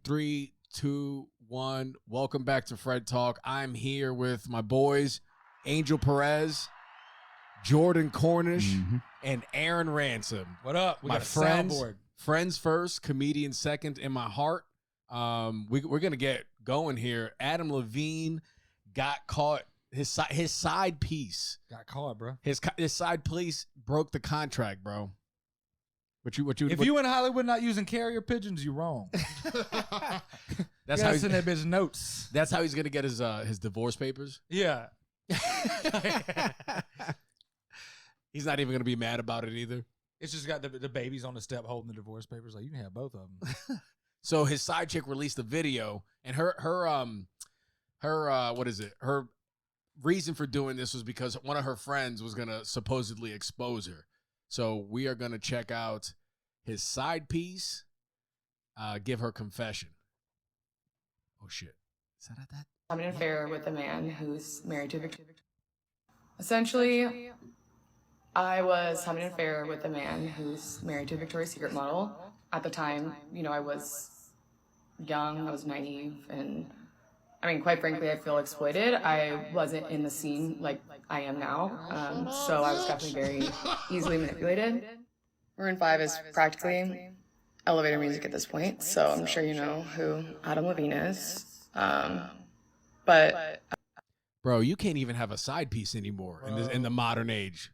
3, 2, 1. Welcome back to FredTalk. I'm here with my boys, Angel Perez, Jordan Cornish, and Aaron Ransom. What up? We my got a friends, soundboard. friends first, comedian second in my heart. We're gonna get going here. Adam Levine got caught. His side piece Got caught, bro. His side piece broke the contract, bro. If you in Hollywood not using carrier pigeons, you wrong. That's how he's in that bitch notes. That's how he's gonna get his divorce papers. Yeah. He's not even gonna be mad about it either. It's just got the babies on the step holding the divorce papers. Like, you can have both of them. So his side chick released a video, and her Her reason for doing this was because one of her friends was gonna supposedly expose her. So we are gonna check out his side piece, give her confession. Oh shit! Is that at that? Having an affair with a man who's married to Victoria. Essentially, I was having an affair with a man who's married to a Victoria's Secret model. At the time, I was young, I was naive, and quite frankly, I feel exploited. I wasn't in the scene like I am now, so I was definitely very easily manipulated. Maroon 5 is practically elevator music at this point, so I'm sure you know who Adam Levine is. But bro, you can't even have a side piece anymore in the modern age.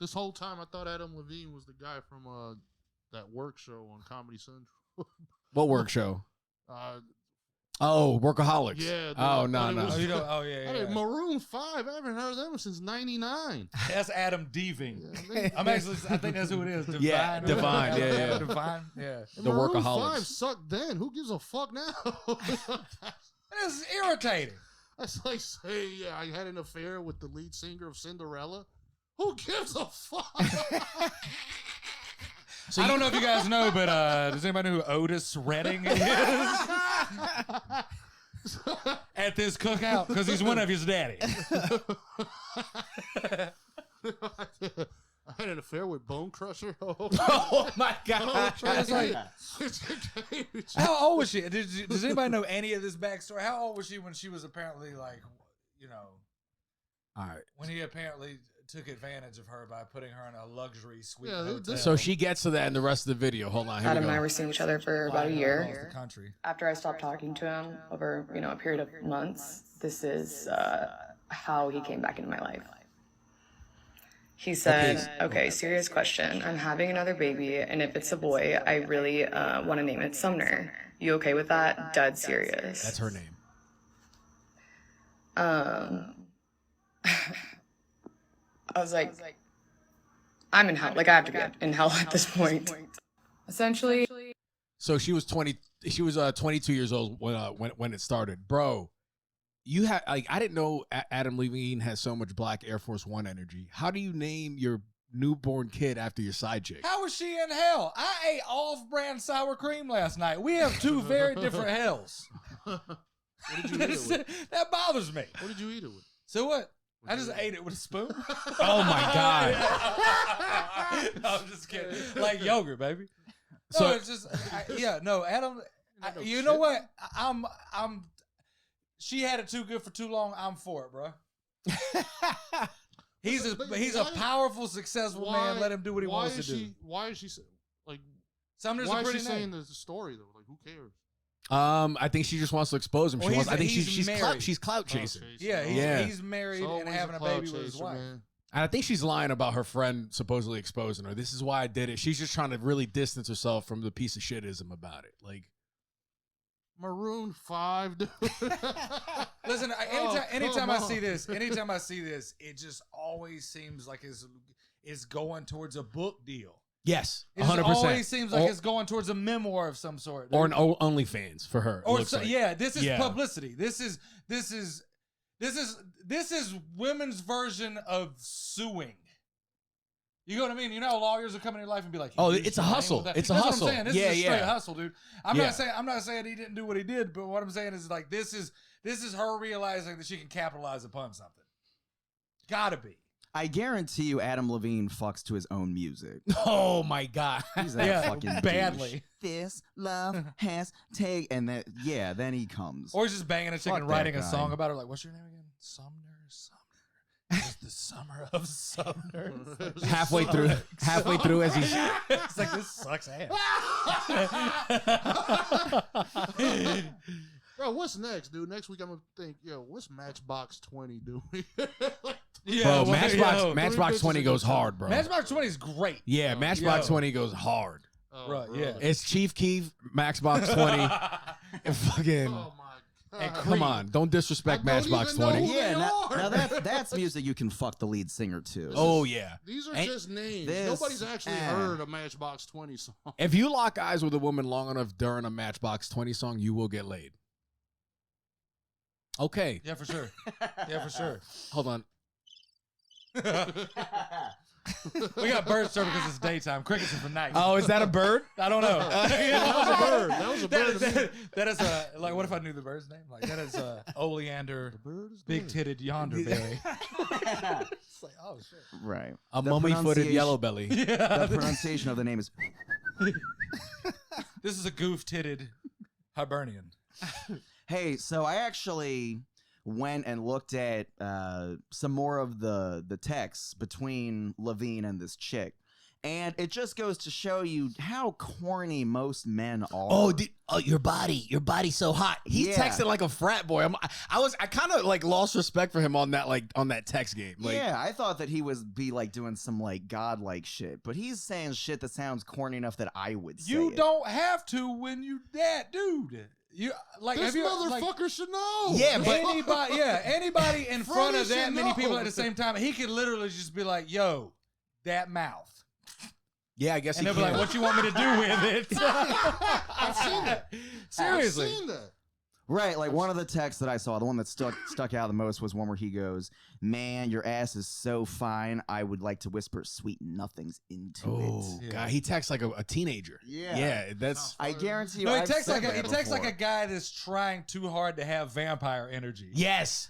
This whole time, I thought Adam Levine was the guy from that work show on Comedy Central. What work show? Oh, Workaholics. Yeah. Oh, no. Yeah. Maroon 5, I haven't heard of them since '99. That's Adam Levine. I think that's who it is. Divine. Yeah, Divine. Yeah. Divine. Yeah. The Maroon Workaholics. 5 sucked then. Who gives a fuck now? It's irritating. That's like saying, yeah, I had an affair with the lead singer of Cinderella. Who gives a fuck? So I don't know if you guys know, but does anybody know who Otis Redding is? At this cookout, because he's one of his daddy. I had an affair with Bone Crusher. Oh my God. How old was she? Does anybody know any of this backstory? How old was she when she was apparently all right. when he apparently took advantage of her by putting her in a luxury suite hotel? So she gets to that in the rest of the video. Hold on. Here Adam we and go. I were seeing each other for about a year. The country. After I stopped talking to him over, a period of months, this is how he came back into my life. He said, okay, serious question. I'm having another baby, and if it's a boy, I really want to name it Sumner. You okay with that? Dead serious. That's her name. I was like, I'm in hell. Like, I have to be in hell at this point. Essentially. So she was 20. She was 22 years old when it started, bro. You had I didn't know Adam Levine has so much Black Air Force One energy. How do you name your newborn kid after your side chick? How was she in hell? I ate off-brand sour cream last night. We have two very different hells. What did you eat it with? That bothers me. What did you eat it with? So what? I just ate it with a spoon. Oh my God. No, I'm just kidding. Like yogurt, baby. No, So it's just, Adam, you know what? She had it too good for too long. I'm for it, bro. He's a powerful, successful man. Let him do what he wants to do. Why is she like? Sumner's why a pretty is she name. saying the story though? Like, who cares? I think she just wants to expose him. Well, I think he's she's clout chasing. He's married It's and always having a clout baby with his chaser, wife. man. And I think she's lying about her friend supposedly exposing her. This is why I did it. She's just trying to really distance herself from the piece of shitism about it. Like, Maroon 5, dude. Listen, anytime I see this, it just always seems like it's going towards a book deal. yes, It 100%. always seems like it's going towards a memoir of some sort, or an OnlyFans for her. Or looks like. this is publicity. This is women's version of suing. You know what I mean? You know how lawyers will come in your life and be like, "Oh, it's a hustle. It's a hustle." What I'm saying. This is a straight hustle, dude. I'm Yeah. not saying he didn't do what he did, but what I'm saying is like this is her realizing that she can capitalize upon something. Gotta be. I guarantee you Adam Levine fucks to his own music. Oh my God. He's that fucking badly. this love has take, and then he comes. Or he's just banging a chick Fuck and that writing a guy. song about her. Like, what's your name again? Sumner. It's the summer of Sumner. halfway through as he's It's like, this sucks ass. Bro, what's next, dude? Next week I'm gonna think, what's Matchbox 20 doing? bro. Matchbox 20 goes hard, bro. Matchbox 20 is great. Yeah, Matchbox 20 goes hard. Oh, Right, bro. yeah. It's Chief Keef, Matchbox 20, and fucking. Oh my And god. Come on, don't disrespect I don't Matchbox even know 20. who Yeah, they now are. that's music you can fuck the lead singer to. Oh yeah. These are Ain't- just names. this- Nobody's actually heard a Matchbox 20 song. If you lock eyes with a woman long enough during a Matchbox 20 song, you will get laid. Okay, Yeah, for sure. Yeah, for sure. hold on. We got birds chirping because it's daytime. Crickets are for night. Oh, is that a bird? I don't know. That was a bird. That was a bird. That is a, like, what if I knew the bird's name? Like, that is oleander, big-titted yonderberry. It's like, oh, shit. Right. A The mummy-footed pronunciation- yellow belly. The pronunciation of the name is. This is a goof-titted Hibernian. Hey, so I actually went and looked at some more of the texts between Levine and this chick, and it just goes to show you how corny most men are. Your body's so hot. He's Yeah. texting like a frat boy. I kind of like lost respect for him on that text game. Like, yeah, I thought that he would be like doing some like godlike shit, but he's saying shit that sounds corny enough that I would say You it. don't have to when you that dude. You like This have you motherfucker like, should know. Yeah, but anybody in front of Freddie that should many people know. at the same time, he could literally just be like, "Yo, that mouth," yeah, I guess and he they'll be can. like, "What you want me to do with it?" I've seen that. Seriously. I've seen that. Right, like one of the texts that I saw, the one that stuck out the most was one where he goes, "Man, your ass is so fine. I would like to whisper sweet nothings into Oh it." god, he texts like a teenager. Yeah. That's I guarantee you. No, he I've texts said like that he texts like before. a guy that's trying too hard to have vampire energy. yes,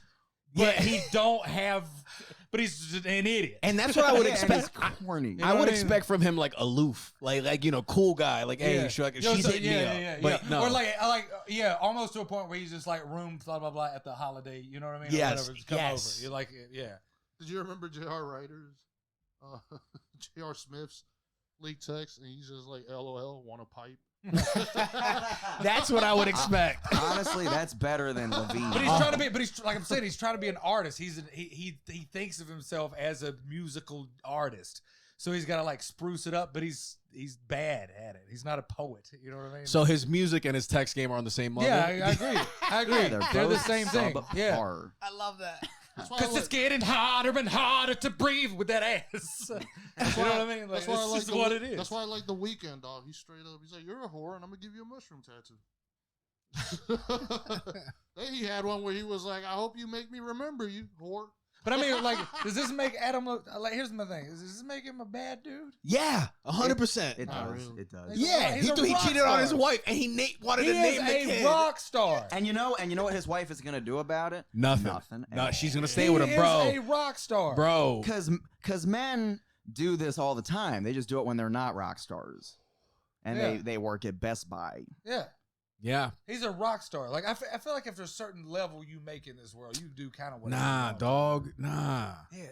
But yeah. he don't have. But he's just an idiot. And that's what I would Yeah, and expect. it's corny. You know I what would I mean? expect from him like aloof, like cool guy, like hey, Yeah. Yo, she's so- hitting me up, but no, Or like almost to a point where he's just like room blah blah blah at the holiday. You know what I mean? Or Yes, whatever. Just come yes. over. You're like, yeah. Did you remember J.R. Writer's, J.R. Smith's leaked text? And he's just like, LOL, want a pipe? that's what I would expect. Honestly, that's better than Levine. But he's trying to be. But he's like I'm saying, he's trying to be an artist. He thinks of himself as a musical artist. So he's got to like spruce it up. But he's bad at it. He's not a poet. You know what I mean? So his music and his text game are on the same level. yeah, I agree. I agree. Yeah, they're the both same thing. Yeah. subpar. I love that. That's why I Because like, it's getting harder and harder to breathe with that ass. You know what I mean? Like, that's why I it's like just the, what it is. That's why I like the Weeknd, dog. He's straight up. He's like, you're a whore, and I'm gonna give you a mushroom tattoo. Then he had one where he was like, I hope you make me remember you, whore. But I mean, like, does this make Adam look like? Here's my thing: does this make him a bad dude? Yeah, 100%. It Not does. really. It does. Yeah, He's a he rock cheated on his star. wife, and he wanted He to is name the a kid. rock star. And you know what his wife is gonna do about it? Nothing. Nothing. No, she's gonna stay He with him, is bro. a rock star, Bro, Because men do this all the time. They just do it when they're not rock stars, and Yeah. they work at Best Buy. Yeah, yeah. he's a rock star. Like I feel like if there's a certain level you make in this world, you do kind of what. Nah, dog. Nah. Yeah.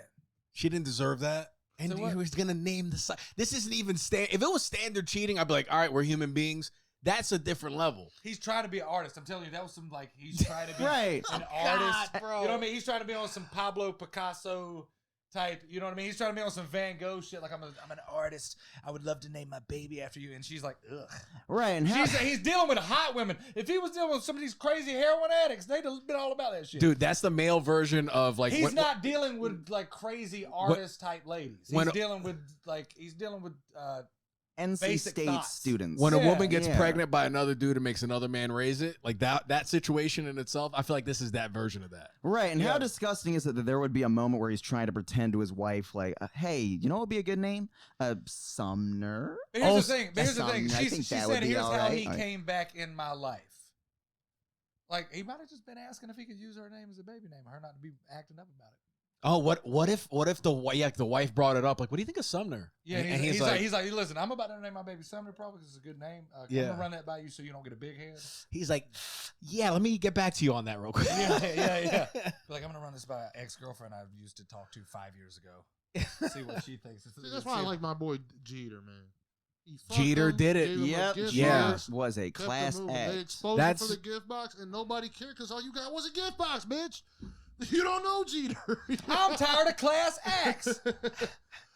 She didn't deserve that. And So he what? was gonna name the site. This isn't even if it was standard cheating, I'd be like, all right, we're human beings. That's a different level. He's trying to be an artist. I'm telling you, that was some like he's trying to be Right. an artist. bro. You know what I mean? He's trying to be on some Pablo Picasso type. You know what I mean? He's trying to be on some Van Gogh shit. Like I'm an artist. I would love to name my baby after you. And she's like, ugh. Right. And how, He's dealing with hot women. If he was dealing with some of these crazy heroin addicts, they'd have been all about that shit. Dude, that's the male version of like He's not dealing with like crazy artist type ladies. when- He's dealing with NC basic State thoughts. students. when a Yeah. woman gets Yeah. pregnant by another dude and makes another man raise it, like that situation in itself, I feel like this is that version of that. Right, and how Yeah. disgusting is it that there would be a moment where he's trying to pretend to his wife, like, "Hey, you know what would be a good name? Sumner." But here's Oh, the thing. But here's the that's thing. something. I She think that would said, be "Here's all how right." he All right. came back in my life." Like he might have just been asking if he could use her name as a baby name, her not to be acting up about it. Oh, what if the wife brought it up? Like, what do you think of Sumner? Yeah, and he's like, listen, I'm about to name my baby Sumner probably because it's a good name. I'm gonna run that by you so you don't get a big head. He's like, yeah, let me get back to you on that real quick. yeah. Like, I'm gonna run this by an ex-girlfriend I used to talk to 5 years ago. See what she thinks. See, that's why I like my boy Jeter, man. Jeter did it. Yep. Yeah. Was a class They X. exposed him for the gift box, and nobody cared because all you got was a gift box, bitch. You don't know Jeter. I'm tired of Class X.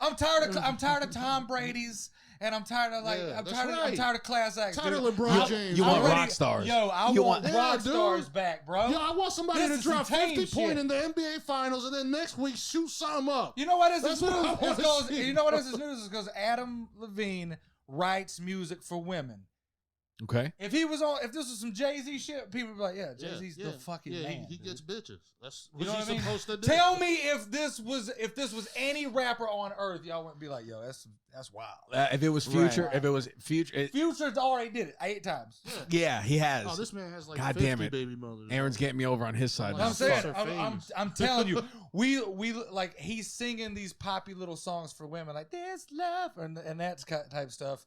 I'm tired of Tom Brady's, and I'm tired of I'm tired of Class X. Tired of dude. LeBron James. You want already, rock stars? Yo, I want rock stars dude. back, bro. Yo, I want somebody This to is drop some team 50 points shit. in the NBA Finals, and then next week shoot something up. You know what is That's this what I news? wanna Because see, you know what bro. is this news? Is because Adam Levine writes music for women. Okay. If this was some Jay-Z shit, people would be like, yeah, Jay-Z's the fucking man. He dude. gets bitches. That's You what know he's what I mean? supposed to do. Tell me if this was any rapper on earth, y'all wouldn't be like, yo, that's wild. If it was Future, Right. if it was Future, Future's already did it 8 times. yeah, he has. Oh, this man has like God 50 damn it. baby mothers. Aaron's getting me over on his side. I'm now. I'm saying, Fuck. I'm telling you, we like he's singing these poppy little songs for women, like this love and that type stuff.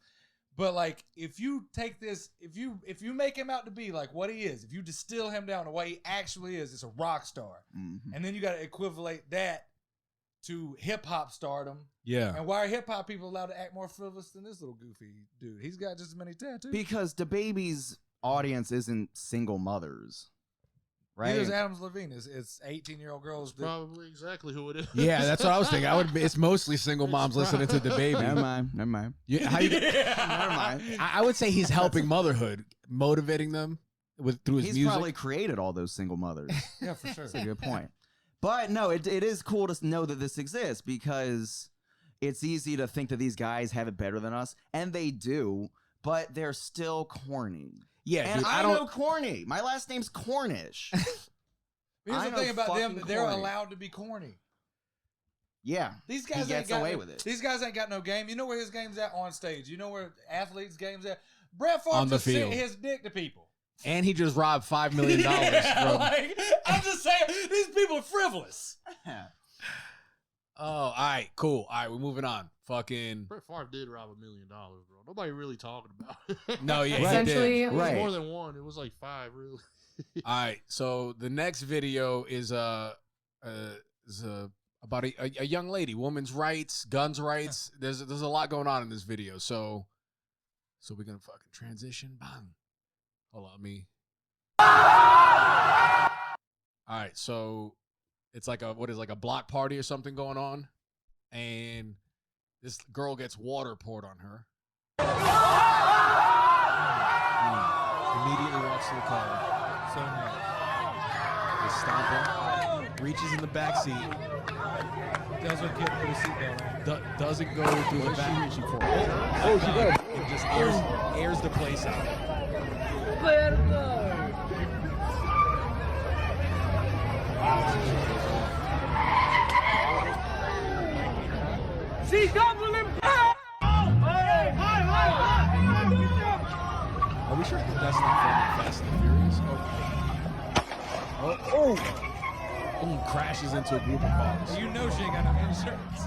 But like, if you take this, if you make him out to be like what he is, if you distill him down to what he actually is, it's a rock star, and then you got to equivalent that to hip hop stardom. Yeah. And why are hip hop people allowed to act more frivolous than this little goofy dude? He's got just as many tattoos. Because DaBaby's audience isn't single mothers, right? Neither is Adam Levine. It's 18-year-old girls. That, Probably exactly who it is. Yeah, that's what I was thinking. It's mostly single moms listening to DaBaby. Never mind. Yeah, Never mind. I would say he's helping motherhood, motivating them through his He's music. probably created all those single mothers. yeah, for sure. That's a good point. But no, it is cool to know that this exists because it's easy to think that these guys have it better than us, and they do, but they're still corny. Yeah, And dude, I don't know corny. My last name's Cornish. Here's I the know thing about them: fucking they're corny. allowed to be Yeah. corny. He These guys ain't gets got away with it. These guys ain't got no game. You know where his game's at on stage. You know where athletes' game's at. Brett Favre On the just sent field. his dick to people. And he just robbed $5 million. Yeah, from, like, I'm just saying, these people are frivolous. oh, all right, cool. All right, we're moving on. Fucking Brett Favre did rob $1 million, bro. Nobody really talking about it. no, yeah, he Essentially- did. It was Right. more than one. It was like 5, really. All right, so the next video is about a young lady, women's rights, guns rights. There's a lot going on in this video. So we're gonna fucking transition. Bang. Hold on, me. All right, so it's like a block party or something going on, and this girl gets water poured on her. Immediately walks to the car. So nice. Is stomping. Reaches in the back seat. Tells her kid to put a seatbelt on. Doesn't go through the back. Reaching for? Oh, she did. It just airs the place out. Are we sure that's not from Fast and the Furious? Oh, crashes into a group of cars. You know she ain't got no insurance.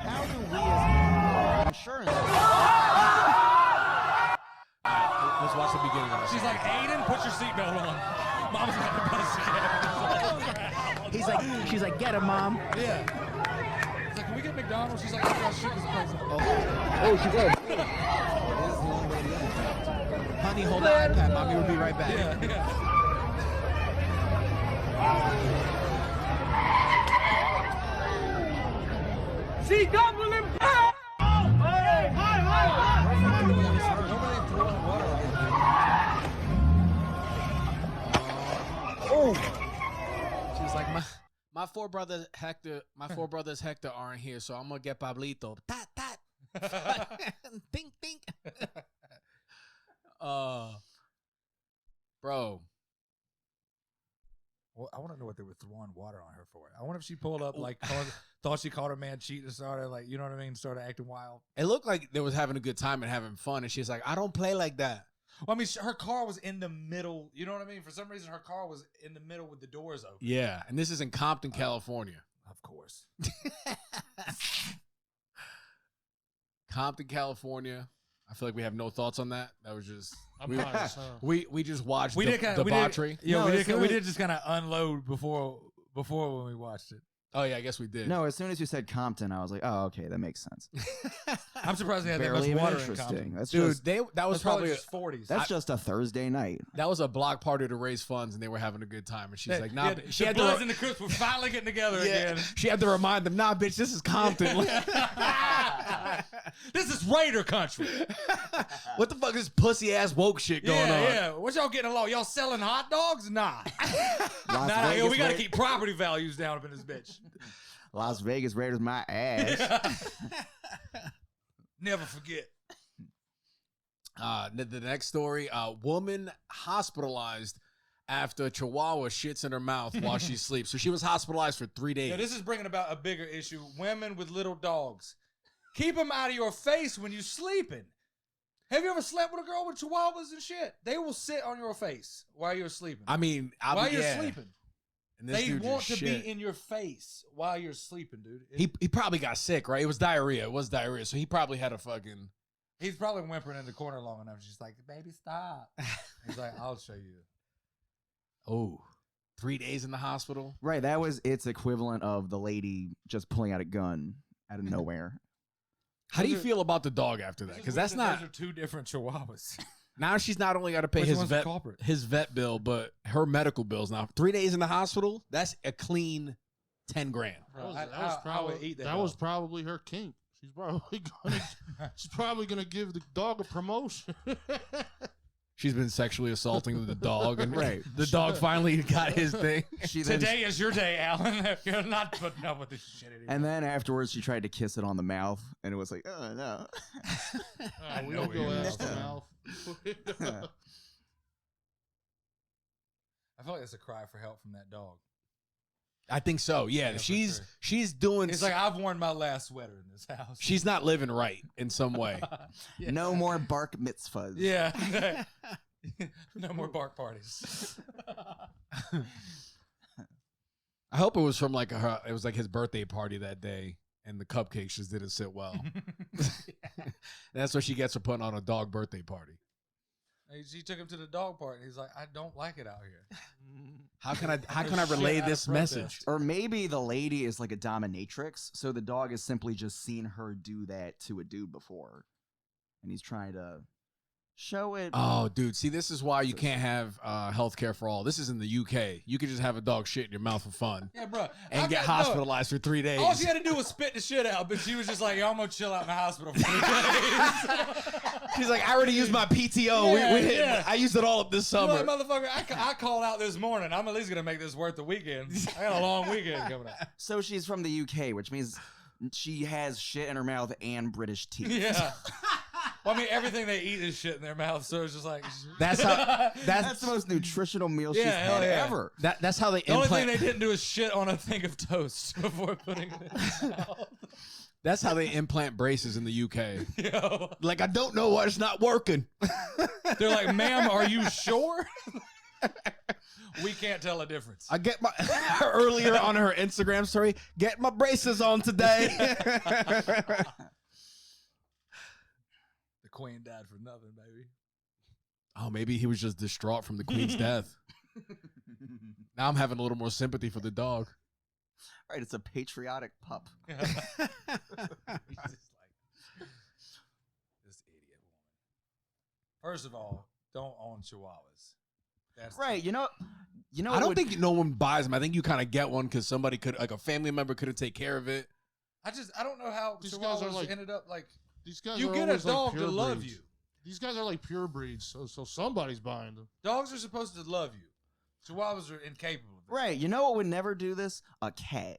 How do we as insurance? Let's watch the beginning of it. She's like, Aiden, put your seatbelt on. Mom's got the bus. She's like, get him, mom. Yeah. He's like, can we get McDonald's? She's like, I gotta shit this place up. Oh, she did. Honey, hold the iPad. Mommy will be right back. Yeah. She was like, my four brothers Hector aren't here, so I'm gonna get Pablito. Tat tat. Think think. Bro. Well, I want to know what they were throwing water on her for. I wonder if she pulled up, like, thought she caught her man cheating and started, like, you know what I mean? Started acting wild. It looked like they was having a good time and having fun, and she's like, I don't play like that. Well, I mean, her car was in the middle. You know what I mean? For some reason, her car was in the middle with the doors open. Yeah, and this is in Compton, California. Of course. Compton, California. I feel like we have no thoughts on that. That was just I'm we, biased, huh? we just watched We did kinda, debauchery. Yeah, No, we did just kind of unload before when we watched it. Oh yeah, I guess we did. No, as soon as you said Compton, I was like, oh, okay, that makes sense. I'm surprised they had Barely that much even water in interesting. Compton. That's dude, just that was That's probably just 40s. that's just a Thursday night. that was a block party to raise funds, and they were having a good time. And she's like, "Nah." Yeah, She the had Bloods to. and the Crips were finally getting together Yeah, again. she had to remind them, "Nah, bitch, this is Compton." This is Raider country. What the fuck is pussy ass woke shit going on? Yeah. What y'all getting along? Y'all selling hot dogs? Nah. Las Nah, yo, Vegas we got to Ra- keep property values down up in this bitch. Las Vegas Raiders my ass. Never forget. The next story: woman hospitalized after Chihuahua shits in her mouth while she sleeps. So she was hospitalized for 3 days. Yeah, this is bringing about a bigger issue. Women with little dogs. Keep them out of your face when you're sleeping. Have you ever slept with a girl with chihuahuas and shit? They will sit on your face while you're sleeping. I mean, while you're sleeping. And this They dude want just to shit. be in your face while you're sleeping, dude. He probably got sick, right? It was diarrhea. It was diarrhea. So he probably had a fucking. He's probably whimpering in the corner long enough. She's like, baby, stop. He's like, I'll show you. Oh, 3 days in the hospital. Right, that was its equivalent of the lady just pulling out a gun out of nowhere. How do you feel about the dog after that? Because that's not. Those are two different chihuahuas. Now she's not only got to pay Which one's the his culprit? vet bill, but her medical bills. Now 3 days in the hospital, that's a clean 10 grand. Bro, That was probably her kink. She's probably gonna give the dog a promotion. She's been sexually assaulting the dog, and Right. the dog finally got his thing. She then, Today is your day, Alan. You're not putting up with this shit anymore. and then afterwards, she tried to kiss it on the mouth, and it was like, oh no. We don't go ass to mouth. I feel like it's a cry for help from that dog. I think so. Yeah, Yeah, for she's sure. she's doing. It's like, I've worn my last sweater in this house. she's not living right in some way. Yeah. No more bark mitzvahs. Yeah. No more bark parties. I hope it was from like it was like his birthday party that day, and the cupcakes just didn't sit well. That's what she gets for putting on a dog birthday party. She took him to the dog park, and he's like, I don't like it out here. How can I Shit relay out of this protest. message? Or maybe the lady is like a dominatrix, so the dog has simply just seen her do that to a dude before, and he's trying to show it. Oh, dude, see, this is why you can't have healthcare for all. This is in the UK. You could just have a dog shit in your mouth for fun Yeah, bro. and get hospitalized for 3 days. All she had to do was spit the shit out, but she was just like, yo, I'm going to chill out in the hospital for 3 days. She's like, I already used my PTO. Yeah. I used it all up this summer. Like, motherfucker, I called out this morning. I'm at least going to make this worth the weekend. I got a long weekend coming up. So she's from the UK, which means she has shit in her mouth and British teeth. Yeah. Well, I mean, everything they eat is shit in their mouth, so it's just like... That's how. That's the most nutritional meal she's hell had yeah. ever. That's how they The only thing implant. they didn't do is shit on a thing of toast before putting it in their mouth. That's how they implant braces in the UK. Yo. Like, I don't know why it's not working. They're like, ma'am, are you sure? We can't tell a difference. I get my earlier on her Instagram story. Get my braces on today. The queen died for nothing, baby. Oh, maybe he was just distraught from the queen's death. Now I'm having a little more sympathy for the dog. Right, it's a patriotic pup. He's just like, this idiot woman. First of all, don't own chihuahuas. That's Right, you know. I don't think no one buys them. I think you kind of get one because somebody could, like a family member couldn't take care of it. I don't know how These guys are chihuahuas like- ended up like. These guys You are get a always like dog to pure love breeds. you. These guys are like pure breeds, so somebody's buying them. Dogs are supposed to love you. Chihuahuas are incapable of it. Right, you know what would never do this? A cat.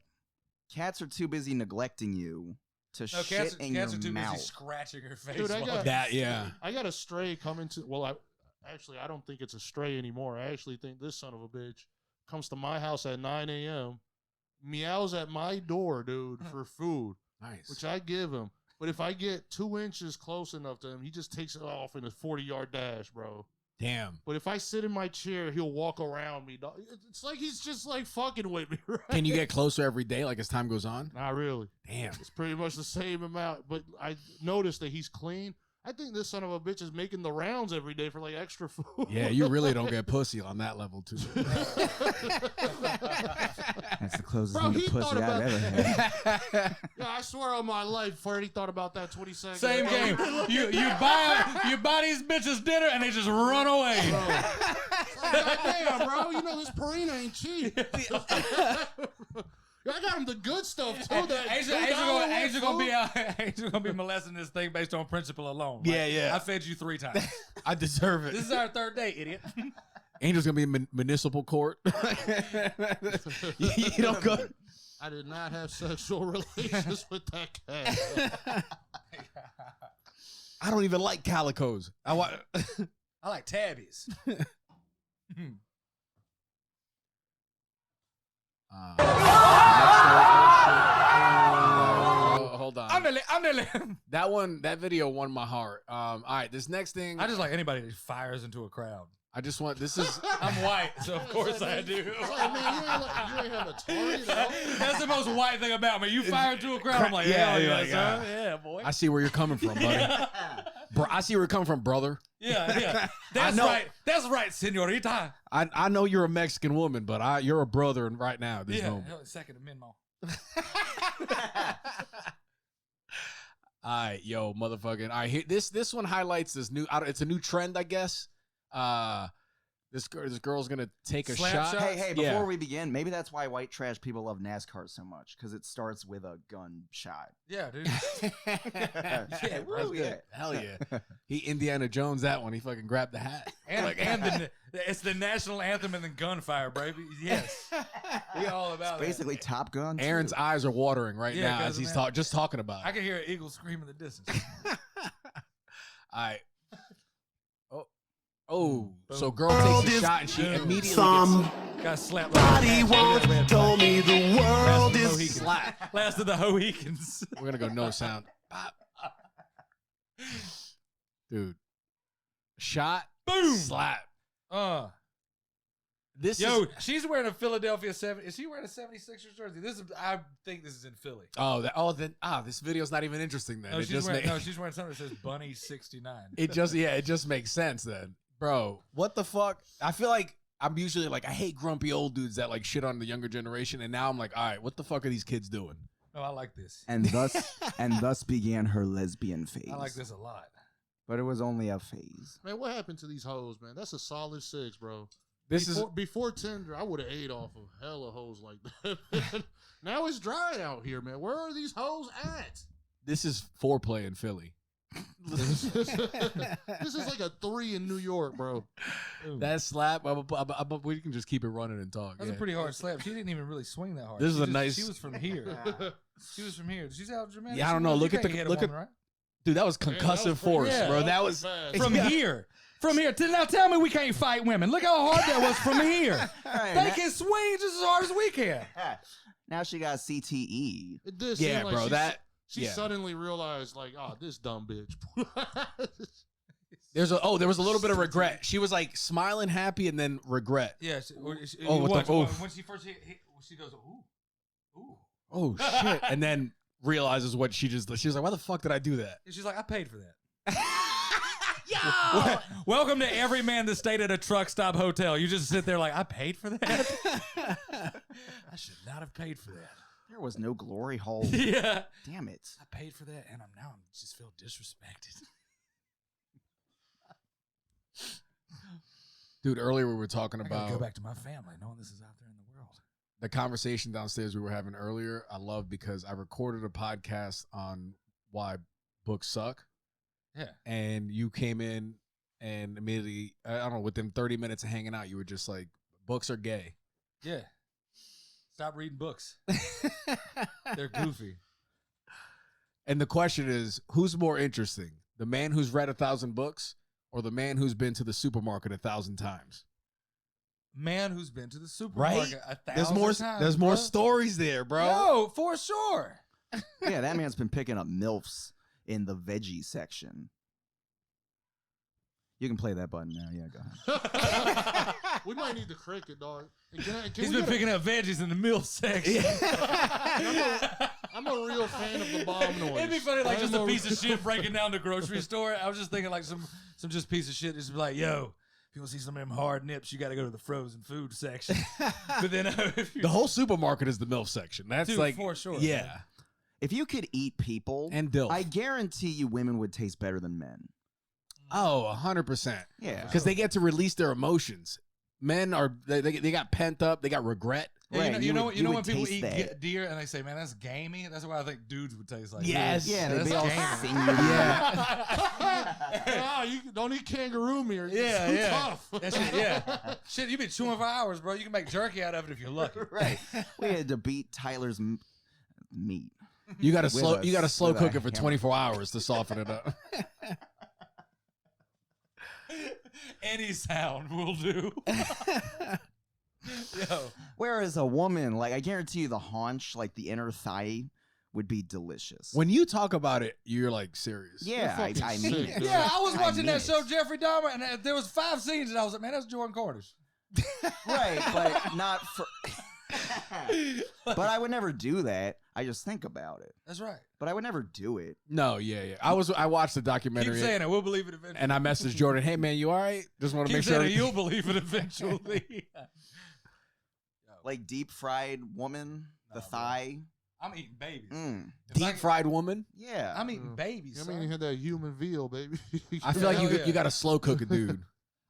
Cats are too busy neglecting you to No, shit cats in are your too mouth. busy scratching her face. Dude, I while got- they That, sleep. yeah. I got a stray coming to. Well, I don't think it's a stray anymore. I actually think this son of a bitch comes to my house at 9 a.m., meows at my door, dude, for food, Nice. which I give him. But if I get 2 inches close enough to him, he just takes it off in a 40-yard dash, bro. Damn. But if I sit in my chair, he'll walk around me. Dog. It's like he's just like fucking with me. Right? Can you get closer every day, like as time goes on? Not really. Damn. It's pretty much the same amount. But I noticed that he's clean. I think this son of a bitch is making the rounds every day for like extra food. Yeah, you really don't get pussy on that level, too. That's the closest Bro, thing he to pussy thought I've about- ever had. Yeah, I swear on my life, Freddie thought about that 20 seconds. Same game. You buy these bitches dinner and they just run away. Goddamn, bro. You know this Purina ain't cheap. I got him the good stuff too. That Angel gonna be molesting this thing based on principle alone. Yeah. I fed you 3 times. I deserve it. This is our 3rd date, idiot. Angel's gonna be in municipal court. you don't go. I did not have sexual relations with that cat. I don't even like calicos. I like tabbies. Hold on. Andale. That video won my heart. All right, this next thing. I just like anybody that fires into a crowd. This is. I'm white, so of course I do. It's like, man, you ain't have a Tory, though. That's the most white thing about me. You fire into a crowd, I'm like, Yeah, yeah, you're yeah, like, son. Yeah, boy. I see where you're coming from, buddy. Bro, I see where you're coming from, brother. Yeah. That's know. right. That's right, senorita. I know you're a Mexican woman, but you're a brother right now. At this Yeah, moment. Second Amendment. All right, yo, motherfucking. All right, this one highlights this new. It's a new trend, I guess. This girl's gonna take a Slap shot. shot? Hey, before Yeah. we begin, maybe that's why white trash people love NASCAR so much, because it starts with a gunshot. Yeah, dude. Yeah, bro. woo, yeah. Hell yeah. He Indiana Jones that one. He fucking grabbed the hat. It's the national anthem and then gunfire, baby. Yes. We all about It's basically Top Gun. Aaron's too. eyes are watering right Yeah, now 'cause as of he's that. just talking about I it. can hear an eagle scream in the distance. All right. Oh, so girl takes a shot and she immediately gets Got slapped. Somebody once told me the world is slapped. Last of the Mohicans. We're gonna go no sound. Pop. Dude. Shot. Boom. Slap. This Yo, is she's wearing a Philadelphia 7. Is she wearing a 76ers jersey? I think this is in Philly. this video's not even interesting then. No, It she's just wearing something that says Bunny 69. it just makes sense then. Bro, what the fuck? I feel like I'm usually like I hate grumpy old dudes that like shit on the younger generation, and now I'm like, all right, what the fuck are these kids doing? No, I like this. And thus began her lesbian phase. I like this a lot. But it was only a phase. Man, what happened to these hoes, man? That's a solid 6, bro. This Before Tinder, I would have ate off of hella hoes like that. Now it's dry out here, man. Where are these hoes at? this is foreplay in Philly. This is like a 3 in New York, bro. That slap, we can just keep it running and talk. That's yeah. a pretty hard slap. She didn't even really swing that hard. This is She a just- nice- She was from here. She was from here. She's how dramatic. Yeah, I she don't know. was. Look You at the- can't hit a look at- woman, right? Dude, that was Man, that concussive was pretty- force, yeah, bro. that That was was fast. From here. From here. Now tell me we can't fight women. Look how hard that was from here. All right, They now, can swing just as hard as we can. now she got CTE. It did yeah, seem like bro. she yeah. suddenly realized, like, oh, this dumb bitch. There was a little bit of regret. She was like smiling, happy, and then regret. Yeah. Oh, what the- oof. when she first hit, she goes, ooh, ooh. Oh shit! And then realizes what she was like, why the fuck did I do that? And she's like, I paid for that. Welcome to every man that stayed at a truck stop hotel. You just sit there like, I paid for that? I should not have paid for that. There was no glory hole. Yeah. Damn it. I paid for that, and I'm just feel disrespected. Dude, earlier we were talking I gotta about go back to my family, knowing this is out there in the world. the conversation downstairs we were having earlier. I love because I recorded a podcast on why books suck. Yeah. And you came in and immediately, I don't know, within 30 minutes of hanging out, you were just like, books are gay. Yeah. Stop reading books. They're goofy. And the question is, who's more interesting? The man who's read 1,000 books or the man who's been to the supermarket 1,000 times? Man who's been to the supermarket 1,000 times. There's more bro. stories there, bro. Yo, for sure. Yeah, that man's been picking up MILFs in the veggie section. You can play that button now. Yeah, go ahead. We might need the cricket, dog. And He's been picking up veggies in the milk section. I'm a real fan of the bomb noise. It'd be funny, like just a piece of shit breaking down the grocery store. I was just thinking like some just piece of shit. Just be like, yo, if you want to see some of them hard nips, you got to go to the frozen food section. But then the whole supermarket is the MILF section. That's Dude, like for sure. Yeah. Man. If you could eat people, And dilf. I guarantee you women would taste better than men. Oh, 100%. Yeah. Because they get to release their emotions. Men are they got pent up. They got regret. Yeah, Right, you know you would when people taste eat that. deer and they say, man, that's gamey? That's what I think dudes would taste like. Yes. Yeah, that's they'd be all gamey. sinewy. Ah, you don't eat kangaroo meat. Yeah, It's too yeah. tough. That shit, yeah. Shit, you've been chewing for hours, bro. You can make jerky out of it if you're lucky. Right. We had to beat Tyler's meat. You got to With slow. a- You got to slow with a cook it for hammer. 24 hours to soften it up. Any sound will do. Yo. Whereas a woman, like I guarantee you, the haunch, like the inner thigh, would be delicious. When you talk about it, you're like serious. Yeah, You're fucking I sick, mean dude. it. Yeah, I was I watching mean that it. show, Jeffrey Dahmer, and there was 5 scenes, and I was like, man, that's Jordan Cornish. Right, but not for. But I would never do that. I just think about it. That's right. But I would never do it. No, yeah. I watched the Keep documentary saying it. We'll believe it eventually. and I messaged Jordan, "Hey man, you all right? Just want to Keep make sure." saying it. You'll believe it eventually. Like deep fried woman, the Nah, bro. thigh. I'm eating babies. Mm. If I- Deep fried woman. Yeah. I'm eating babies. I mean, you son. had that human veal, baby. I feel like Hell you yeah. you got to slow cook a dude.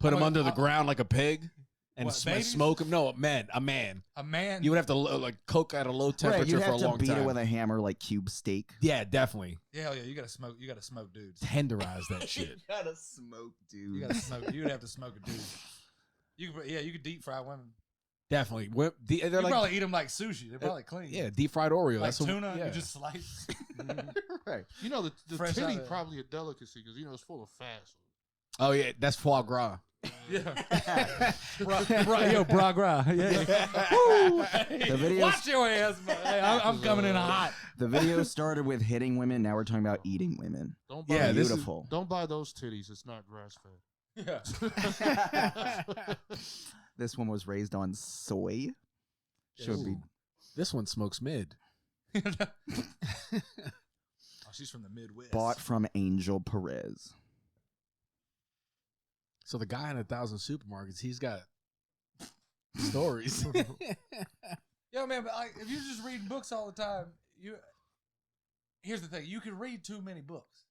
Put him I'm under like, the ground like a pig and What, babies? smoke him. No, a man. A man. You would have to like cook at a low Right, temperature you'd for a have to long beat time. it with a hammer like cube steak. Yeah, definitely. Hell yeah, you gotta smoke. You gotta smoke dudes. Tenderize that shit. gotta smoke, dude. You gotta smoke. You would have to smoke a dude. You could deep fry women. Definitely. They're You like, probably eat them like sushi. They're probably clean. yeah, deep fried Oreo. like That's what- tuna. yeah. You just slice. Right. You know, the Fresh titty out of- probably a delicacy because, it's full of fat. Oh yeah, that's foie gras. Yeah. Yo, bra gra. Yeah. Woo, hey, The videos- watch your ass, man. Hey, I'm coming in hot. The video started with hitting women. Now we're talking about eating women. Don't buy, Yeah, this is- Beautiful. don't buy those titties. It's not grass fed. Yeah. This one was raised on soy. Should be. Ooh. This one smokes mid. Oh, she's from the Midwest. Bought from Angel Perez. So the guy in 1,000 supermarkets, he's got stories. Yo, man, but if you're just reading books all the time, here's the thing: you can read too many books.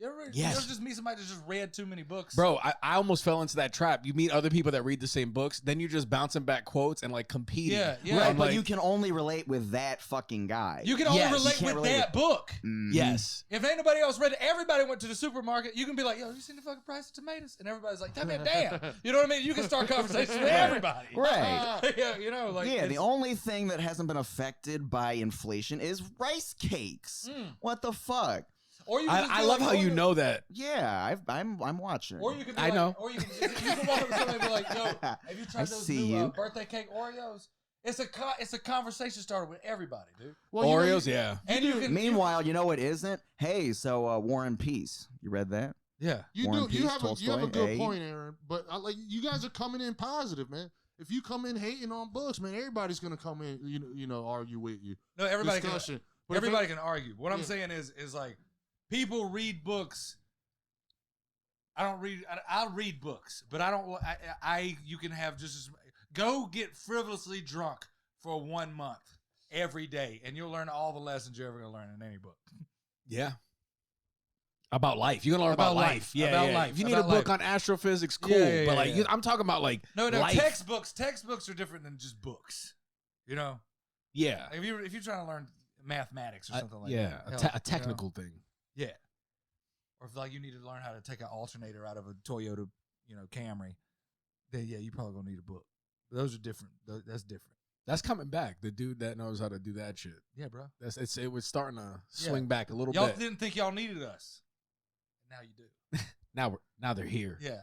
You ever Yes. just meet somebody that just read too many books, Bro, I almost fell into that trap. You meet other people that read the same books, then you're just bouncing back quotes and like competing. Yeah, yeah. Right, I'm but like, you can only relate with that fucking guy. You can only Yes, you relate can't with relate that book. Mhm. yes. If ain't nobody else read it, everybody went to the supermarket. You can be like, yo, you seen the fucking price of tomatoes? And everybody's like, damn. You know what I mean? You can start conversations with everybody. Right. Yeah, you know, like. Yeah, the it's- only thing that hasn't been affected by inflation is rice cakes. What the fuck? Or you can just I be love like, how you know that. Yeah, I'm watching. Or you can be I like, know. Or you can walk up to somebody and be like, yo, have you I tried those see new you. birthday cake Oreos? It's a conversation starter with everybody, dude. Well, Oreos, yeah. And you can Meanwhile, you know what isn't? Hey, so War and Peace. You read that? yeah. You War do. and You Peace, have a Tolstoy, good eh? point, Aaron. But you guys are coming in positive, man. If you come in hating on books, man, everybody's gonna come in, argue with you. No, everybody can. Discussion. But if Everybody can argue. What I'm Yeah. saying is like people read books. I'll read books, but I don't. You can have just as go get frivolously drunk for 1 month every day, and you'll learn all the lessons you're ever gonna learn in any book. Yeah. About life. You're going to learn about life. Yeah, About yeah. life. If you need a About book life. on astrophysics, cool. Yeah, but like, yeah. I'm talking about like No, life. textbooks are different than just books. You know, Yeah. if you're trying to learn mathematics or something like yeah. that, A hell, technical thing. you know? Yeah. Or if like you need to learn how to take an alternator out of a Toyota, Camry, then yeah, you probably gonna need a book. Those are different. That's different. That's coming back. The dude that knows how to do that shit. Yeah, bro. It was starting to swing Yeah. back a little Y'all bit. didn't think y'all needed us. Now you do. Now they're here. Yeah.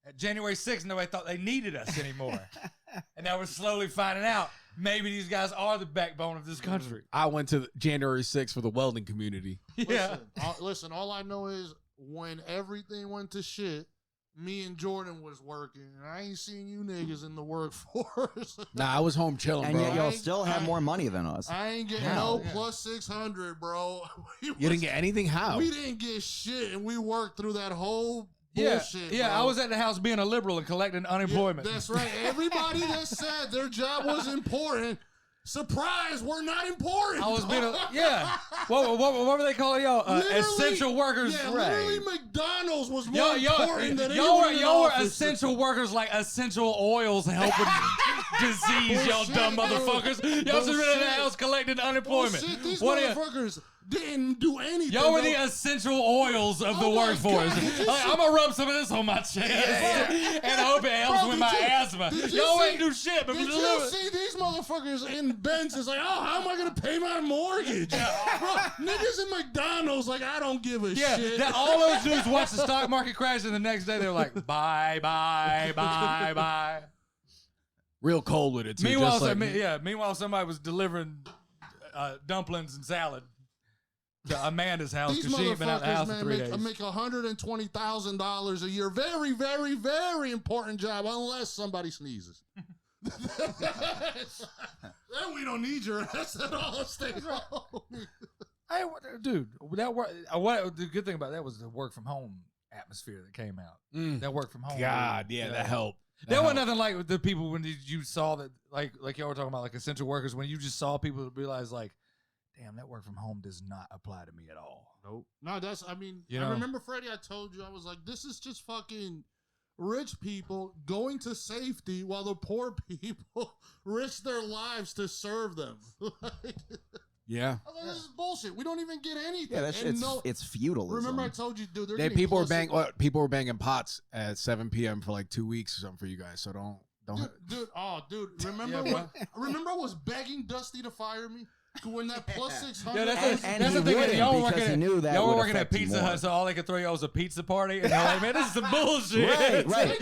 At January 6th, nobody thought they needed us anymore. And now we're slowly finding out maybe these guys are the backbone of this country. I went to January 6th for the welding community. Yeah. Listen, all I know is when everything went to shit, me and Jordan was working, and I ain't seen you niggas in the workforce. Nah, I was home chilling, And bro. yet y'all still have more money than us. I ain't getting How? no plus 600, bro. You didn't get anything? How? We didn't get shit, and we worked through that whole Yeah, bullshit. yeah. bro. I was at the house being a liberal and collecting unemployment. That's right. Everybody that said their job was important, surprise, we're not important. I was being what were they calling y'all? Literally- essential workers. Yeah, Right. literally McDonald's was more Y'all important than were anyone in y'all were office. essential workers like essential oils helping disease, y'all Bullshit, dumb bro. motherfuckers. Y'all just been in the Bullshit. house collecting unemployment. Bullshit, these What are you- motherfuckers didn't do anything. Y'all were though. the essential oils of the Oh my workforce. God. Like, I'm gonna rub some of this on my chest and I hope it helps Bro, with did my you- asthma. did you Y'all see- ain't do shit, but Did you see these motherfuckers in Benz's like, oh, how am I gonna pay my mortgage? Bro, niggas in McDonald's like, I don't give a shit. all those dudes watch the stock market crash, and the next day they're like, bye, bye, bye, bye. Real cold with it, too. Meanwhile, just like meanwhile, somebody was delivering dumplings and salad to Amanda's house These because she ain't been out of the house motherfuckers, for man, 3 days. make $120,000 a year. Very, very, very important job, unless somebody sneezes. Then we don't need your ass at all. Stay home. Hey, dude, that the good thing about that was the work from home atmosphere that came out. That work from home. God, yeah, that helped. There wasn't nothing like the people when you saw that, like y'all were talking about, like essential workers, when you just saw people realize, like, damn, that work from home does not apply to me at all. Nope. No, I mean, You I know? remember, Freddie, I told you, I was like, this is just fucking rich people going to safety while the poor people risk their lives to serve them. Yeah. I was like, this is bullshit. We don't even get anything. Yeah, that's And it's feudalism. remember I told you, dude, People were banging pots at 7 p.m. for like 2 weeks or something for you guys. So don't. Dude, remember Yeah, remember I was begging Dusty to fire me when that plus 600. Yeah, that's And the he thing. wouldn't Y'all were because working he at, knew that y'all were would working at affect you Pizza more. Hut, so all they could throw y'all was a pizza party, and they're like, man, this is some bullshit. Right.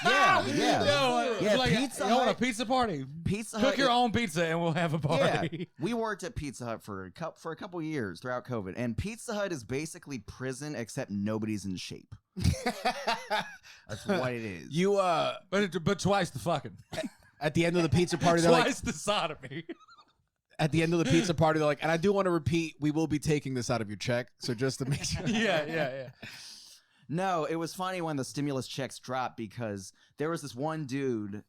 Yeah. Yo, Yeah, like, Pizza you want a Hut- pizza party? Pizza Cook Hut. your own pizza, and we'll have a Yeah, party. we worked at Pizza Hut for a couple years throughout COVID, and Pizza Hut is basically prison except nobody's in shape. That's what it is. You But twice the fucking. at the end of the pizza party, they're like, Twice the sodomy. at the end of the pizza party, they're like, and I do want to repeat, we will be taking this out of your check. So just to make sure. yeah. No, it was funny when the stimulus checks dropped because there was this one dude,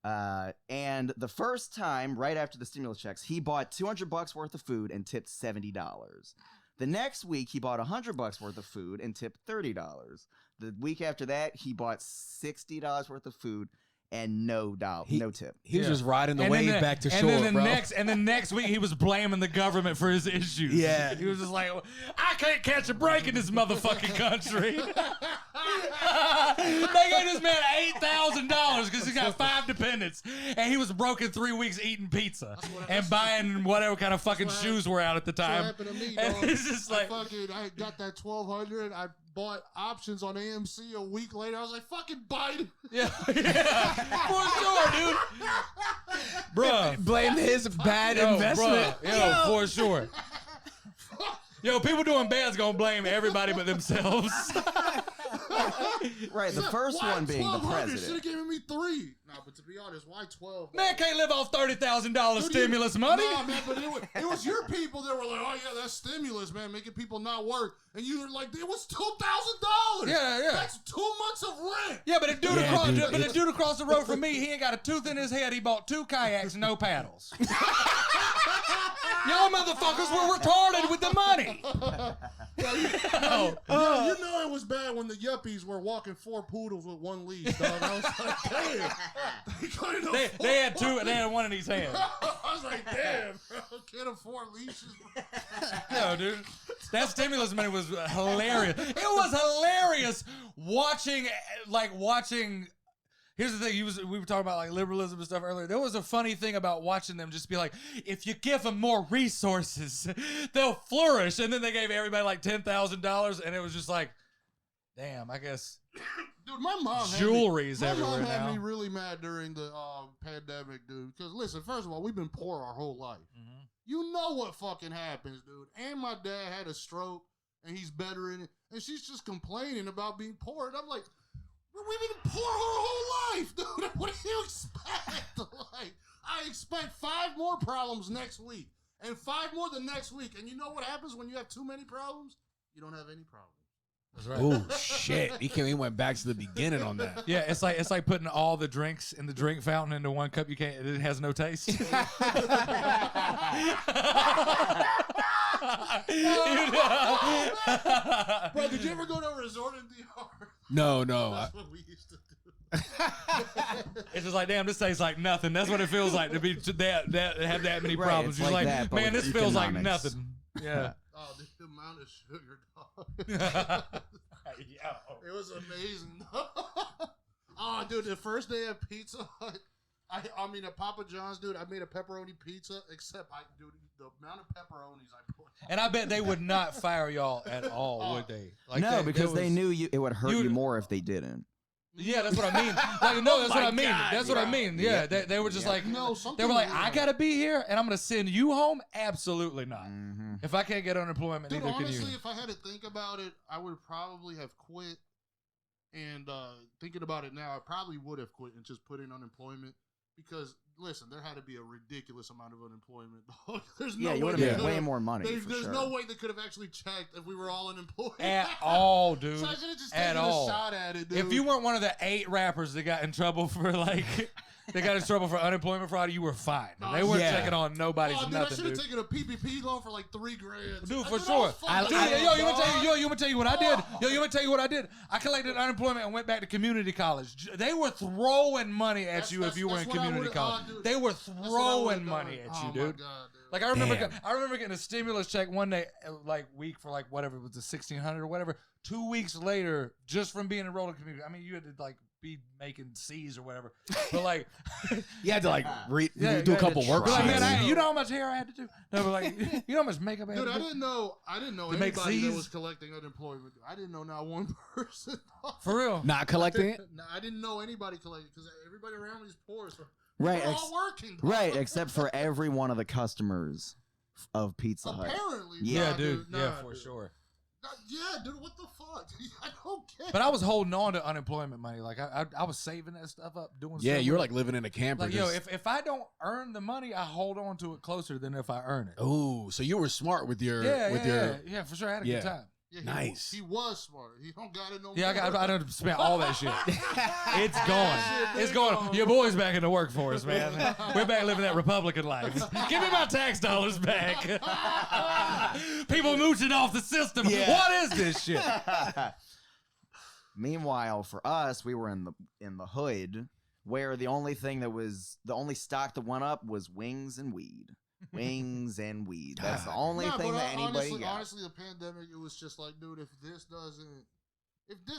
and the first time right after the stimulus checks, he bought $200 worth of food and tipped $70. The next week, he bought $100 worth of food and tipped $30. The week after that, he bought $60 worth of food and no tip. He was Yeah. just riding the And then wave the- back to and shore, then bro. the next week he was blaming the government for his issues. Yeah. He was just like, I can't catch a break in this motherfucking country. They gave this man $8,000 because he's got 5 dependents, and he was broke in 3 weeks eating pizza and buying whatever kind of fucking shoes were out at the That's what time. happened to me, And dog. it's just like, I got that 1,200. I bought options on AMC a week later. I was like, fucking Biden. yeah, for sure, dude. Bruh. Blame his bad Yo, investment. bruh. Yo, for sure. Yo, people doing bad's gonna blame everybody but themselves. Right, the first Why one being the 1,200? Should president. have given me 3. No, but to be honest, why 12? Man can't live off $30,000 Dude, stimulus money. Nah, man, but it was your people that were like, oh, yeah, that's stimulus, man, making people not work. And you were like, it was $2,000. Yeah. That's 2 months of rent. Yeah, but Yeah, dude, the dude across the road from me, he ain't got a tooth in his head. He bought 2 kayaks and no paddles. Y'all motherfuckers were retarded with the money. You know it was bad when the yuppies were walking 4 poodles with 1 leash, dog. I was like, damn. They couldn't afford They had 2 and they had 1 in his hand. I was like, damn, bro. Can't afford leashes. No, dude. That stimulus money was hilarious. It was hilarious watching. Here's the thing. We were talking about like liberalism and stuff earlier. There was a funny thing about watching them just be like, if you give them more resources, they'll flourish. And then they gave everybody like $10,000, and it was just like, damn, I guess. Dude, my mom Jewelry's had me, everywhere my mom now. had me really mad during the pandemic, dude. Because listen, first of all, we've been poor our whole life. Mm-hmm. You know what fucking happens, dude. And my dad had a stroke, and he's better in it. And she's just complaining about being poor. And I'm like, We've been poor our whole life, dude. What do you expect? Like, I expect 5 more problems next week and 5 more the next week. And you know what happens when you have too many problems? You don't have any problems. That's right. Oh shit! He went back to the beginning on that. Yeah, it's like putting all the drinks in the drink fountain into one cup. You can't. It has no taste. Bro, did you ever go to a resort in DR? No. That's what we used to do. It's just like, damn, this tastes like nothing. That's what it feels like to be that have that many Right, problems. it's You're like like, that, but man, with this feels like economics. nothing. Yeah. Oh, the amount of sugar, dog. Yo. It was amazing. Oh, dude, the first day at Pizza Hut, I mean, at Papa John's, dude, I made a pepperoni pizza, except, dude, the amount of pepperonis I put. And I bet they would not fire y'all at all, would they? Like no, because they was- knew it would hurt you would- more if they didn't. Yeah, that's what I mean. Like, no, that's what I mean. God, That's what I mean. Yeah, they were just like, No, they were like, something I weird. gotta be here, and I'm gonna send you home. Absolutely not. Mm-hmm. If I can't get unemployment, Dude, neither can honestly, you. if I had to think about it, I would probably have quit. And thinking about it now, I probably would have quit and just put in unemployment. Because, listen, there had to be a ridiculous amount of unemployment. There's no Yeah, you way would they have made could way have- more money. for There's sure. no way they could have actually checked if we were all unemployed. At all, dude. So I should have just At taken all. a shot at it, dude. If you weren't one of the 8 rappers that got in trouble for they got in trouble for unemployment fraud, you were fine. They weren't Yeah. checking on nobody's dude, I nothing, should have dude. taken a PPP loan for like $3,000. Dude, I for did sure. all fucking Dude, shit, you want dog. to tell you what I did? Yo, you want to tell you what I did? I collected unemployment and went back to community college. They were throwing money at you if you were in that's what I community would've- college. dude. They were That's what I throwing would've money done. at Oh you, my dude. God, dude. Like I remember getting a stimulus check one day, like week for like whatever it was, the 1,600 or whatever. 2 weeks later, just from being enrolled in community. I mean, you had to like be making C's or whatever, but like, You had to like Yeah, do you a had couple to work. but like, try. man, you know how much hair I had to do? No, but like, you know how much makeup I had Dude, to I do? didn't know To make anybody that C's? was collecting unemployment. I didn't know not one person. For real. Not collecting it. No, I didn't know anybody collecting because everybody around me is poor. So Right, we're all working. dog. right, except for every one of the customers of Pizza Hut. Apparently. Yeah, Nah, dude. Nah, Yeah, for dude. sure. Yeah, dude. What the fuck? I don't care. But I was holding on to unemployment money. Like I was saving that stuff up, doing. Yeah, stuff you were with like living in a camper. it. Like yo, if I don't earn the money, I hold on to it closer than if I earn it. oh, so you were smart with your Yeah, for sure. I had a Yeah. good time. Yeah, Nice. He was smart. He don't got it no Yeah, more. I done spent all that shit. It's gone. Shit, It's they going. gone. Your boy's back in the workforce, man. We're back living that Republican life. Give me my tax dollars back. People mooching off the system. Yeah. What is this shit? Meanwhile, for us, we were in the hood where the only stock that went up was wings and weed. Wings and weed. That's the only Nah, thing but that anybody got. honestly, the pandemic, it was just like, dude, if this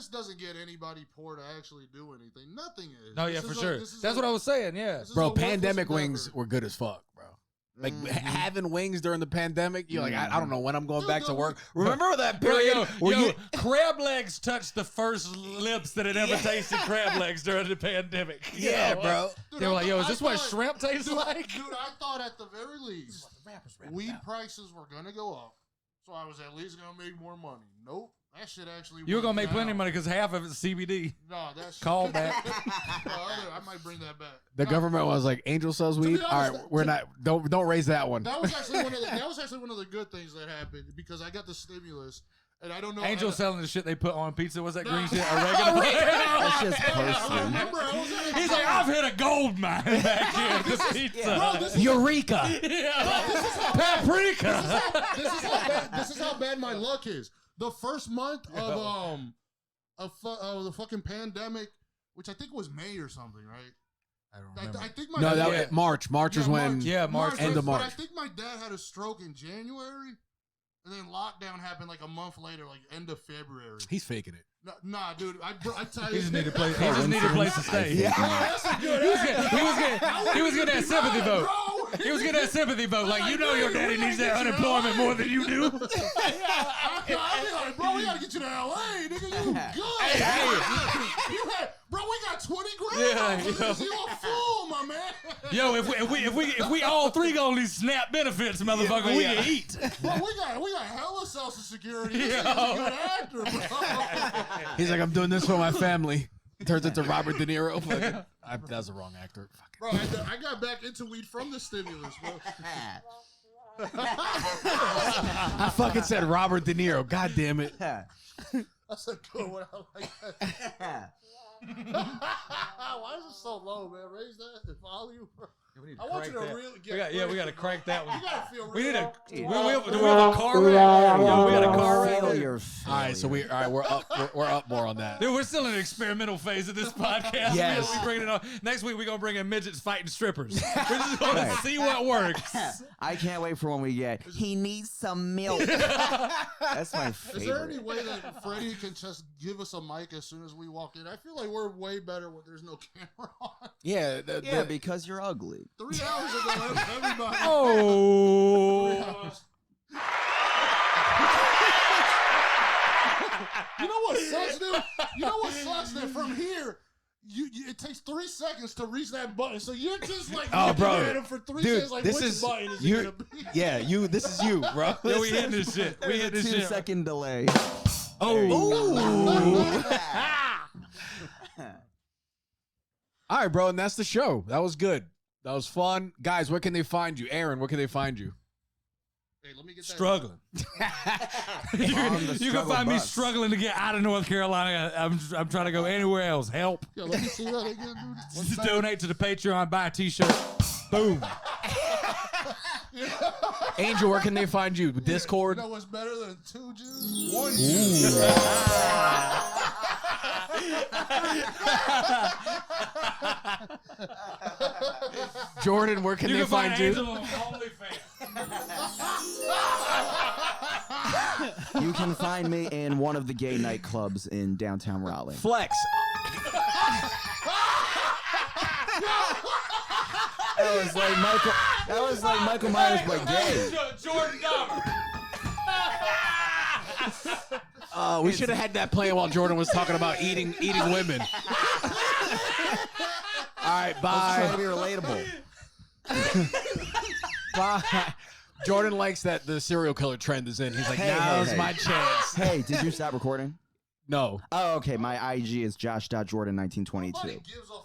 doesn't get anybody poor to actually do anything, nothing is. No, yeah, This for is sure. this is That's what I was saying. Yeah. this is a bro. worthless Pandemic endeavor. wings were good as fuck, bro. Like Mhm. having wings during the pandemic, you're like, I don't know when I'm going Dude, back to no, work. Remember that Bro, period? where yo, you- crab legs touched the first lips that had ever tasted crab legs during the pandemic. You yeah, know? bro. Dude, They were like, yo, is I this what thought- shrimp tastes dude, like? Dude, I thought at the very least, weed prices were gonna go up, so I was at least gonna make more money. Nope, that shit actually. You were went gonna make plenty of down. money because half of it's CBD. No, that's Call back. I might bring that back. The No, government was like, Angel sells be weed. All honest, right, we're not. Don't raise that one. That was actually one of the good things that happened because I got the stimulus, and I don't know. Angel and- selling the shit they put on pizza. What's that green No. shit? Oregano. That's just I person. remember I was at a He's like, I've hit a gold mine back here at the pizza. Bro, this is Eureka! Yeah. Paprika. this is how bad my luck is. The first month of the fucking pandemic, which I think was May or something, right? I don't remember. I think my No, that Yeah. was March. March was when. Yeah, March. End of But I March. think my dad had a stroke in January, and then lockdown happened like a month later, like end of February. He's faking it. Nah, dude, I tell He you, just needed a place. He just needed a place to stay. Yeah. That's a good. He was getting that sympathy vote. Bro. He was getting that sympathy vote. Like, you know your daddy needs that unemployment more than you do. I'll be like, bro, we gotta get you to LA, nigga. You good? Hey. You had, bro, we got 20 grand. Yeah, off of this. You a fool, my man. Yo, if we all three gonna need SNAP benefits, motherfucker, we can eat. Bro, we got hella Social Security. This Yo. nigga's a good actor, bro. He's like, I'm doing this for my family. Turns into Robert De Niro. That was the wrong actor. Bro, I got back into weed from the stimulus, bro. I fucking said Robert De Niro. God damn it. That's a good one. I like that. Why is it so low, man? Raise that volume, bro. I want you to really get. We got to crank that one. You gotta feel real. We need a. Do we have a car wreck? Yeah, we got a car wreck. Failure. All right, so we're up. We're up more on that. Dude, we're still in an experimental phase of this podcast. Yes. We bring it on. Next week, we're going to bring in midgets fighting strippers. We're just going to see what works. I can't wait for when we get. He needs some milk. That's my favorite. Is there any way that Freddie can just give us a mic as soon as we walk in? I feel like we're way better when there's no camera on. Yeah. Yeah, because you're ugly. 3 hours ago, everybody. Oh. You know what sucks, dude? You know what sucks? That from here, it takes 3 seconds to reach that button. So you're just like looking at him for 3 seconds. Like, which button is it gonna be? Yeah, this is you, bro. Yeah, we hitting this shit. We hitting this shit. 2-second delay. Oh. All right, bro, and that's the show. That was good. That was fun. Guys, where can they find you? Aaron, where can they find you? Hey, let me get that. Struggling. You can find me struggling to get out of North Carolina. I'm trying to go anywhere else. Help. Yo, let me see that again, dude. Just donate to the Patreon, buy a t-shirt. Boom. Angel, where can they find you? Discord? You know what's better than 2 Jews? 1 Jew. Jordan, where can they find you? Angel on OnlyFans. You can find me in one of the gay nightclubs in downtown Raleigh. Flex. That was like Michael Myers but gay. Jordan Dahmer. We should have had that playing while Jordan was talking about eating women. All right, Trying to be bye. relatable. Bye. Jordan likes that the serial killer trend is in. He's like, now's my chance. Hey, did you stop recording? No. Oh, okay. My IG is josh.jordan1922. Nobody gives a